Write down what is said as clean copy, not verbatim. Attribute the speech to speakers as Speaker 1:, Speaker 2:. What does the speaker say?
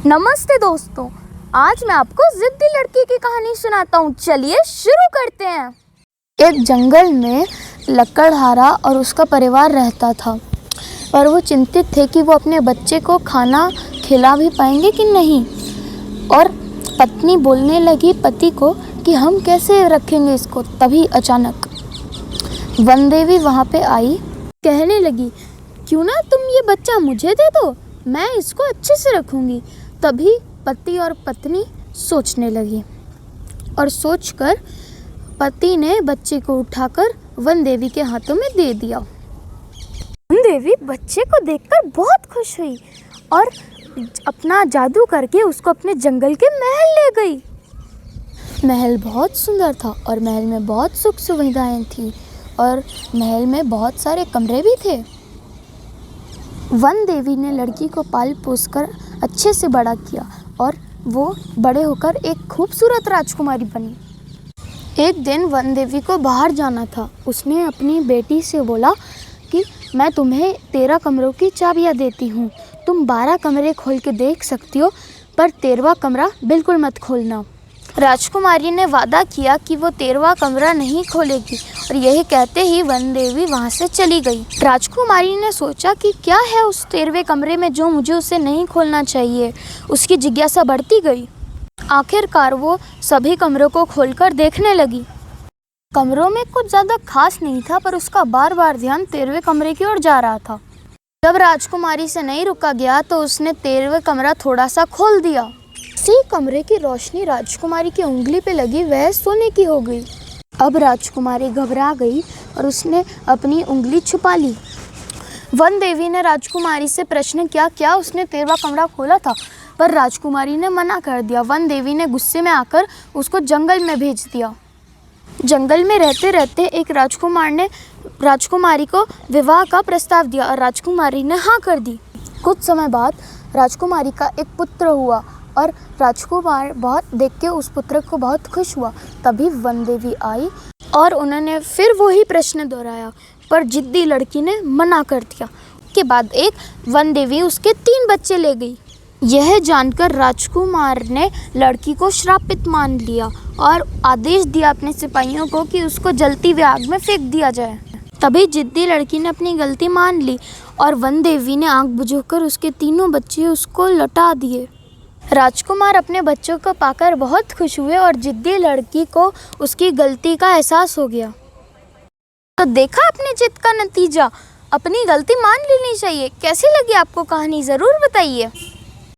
Speaker 1: नमस्ते दोस्तों, आज मैं आपको जिद्दी लड़की की कहानी सुनाता हूँ। चलिए शुरू करते हैं। एक जंगल में लकड़हारा और उसका परिवार रहता था, पर वो चिंतित थे कि वो अपने बच्चे को खाना खिला भी पाएंगे कि नहीं। और पत्नी बोलने लगी पति को कि हम कैसे रखेंगे इसको। तभी अचानक वन देवी वहाँ पे आई, कहने लगी क्यों ना तुम ये बच्चा मुझे दे दो, मैं इसको अच्छे से रखूँगी। तभी पति और पत्नी सोचने लगी और सोचकर पति ने बच्चे को उठाकर वन देवी के हाथों में दे दिया। वन देवी बच्चे को देखकर बहुत खुश हुई और अपना जादू करके उसको अपने जंगल के महल ले गई। महल बहुत सुंदर था और महल में बहुत सुख सुविधाएं थी और महल में बहुत सारे कमरे भी थे। वन देवी ने लड़की को पाल पोस कर अच्छे से बड़ा किया और वो बड़े होकर एक खूबसूरत राजकुमारी बनी। एक दिन वन देवी को बाहर जाना था। उसने अपनी बेटी से बोला कि मैं तुम्हें 13 कमरों की चाबियां देती हूँ, तुम 12 कमरे खोल के देख सकती हो, पर 13वां कमरा बिल्कुल मत खोलना। राजकुमारी ने वादा किया कि वो 13वां कमरा नहीं खोलेगी और यही कहते ही वन देवी वहाँ से चली गई। राजकुमारी ने सोचा कि क्या है उस 13वें कमरे में जो मुझे उसे नहीं खोलना चाहिए। उसकी जिज्ञासा बढ़ती गई। आखिरकार वो सभी कमरों को खोलकर देखने लगी। कमरों में कुछ ज़्यादा खास नहीं था, पर उसका बार बार ध्यान 13वें कमरे की ओर जा रहा था। जब राजकुमारी से नहीं रुका गया तो उसने 13वें कमरा थोड़ा सा खोल दिया। इसी कमरे की रोशनी राजकुमारी की उंगली पे लगी, वह सोने की हो गई। अब राजकुमारी घबरा गई और उसने अपनी उंगली छुपा ली। वन देवी ने राजकुमारी से प्रश्न किया क्या उसने 13वां कमरा खोला था, पर राजकुमारी ने मना कर दिया। वन देवी ने गुस्से में आकर उसको जंगल में भेज दिया। जंगल में रहते रहते एक राजकुमार ने राजकुमारी को विवाह का प्रस्ताव दिया और राजकुमारी ने हाँ कर दी। कुछ समय बाद राजकुमारी का एक पुत्र हुआ और राजकुमार बहुत देख के उस पुत्र को बहुत खुश हुआ। तभी वन देवी आई और उन्होंने फिर वही प्रश्न दोहराया, पर जिद्दी लड़की ने मना कर दिया। उसके बाद एक वन देवी उसके 3 बच्चे ले गई। यह जानकर राजकुमार ने लड़की को श्रापित मान लिया और आदेश दिया अपने सिपाहियों को कि उसको जलती हुई आग में फेंक दिया जाए। तभी जिद्दी लड़की ने अपनी गलती मान ली और वन देवी ने आग बुझाकर उसके 3 बच्चे उसको लौटा दिए। राजकुमार अपने बच्चों को पाकर बहुत खुश हुए और जिद्दी लड़की को उसकी गलती का एहसास हो गया। तो देखा अपनी जिद का नतीजा, अपनी गलती मान लेनी चाहिए। कैसी लगी आपको कहानी, ज़रूर बताइए।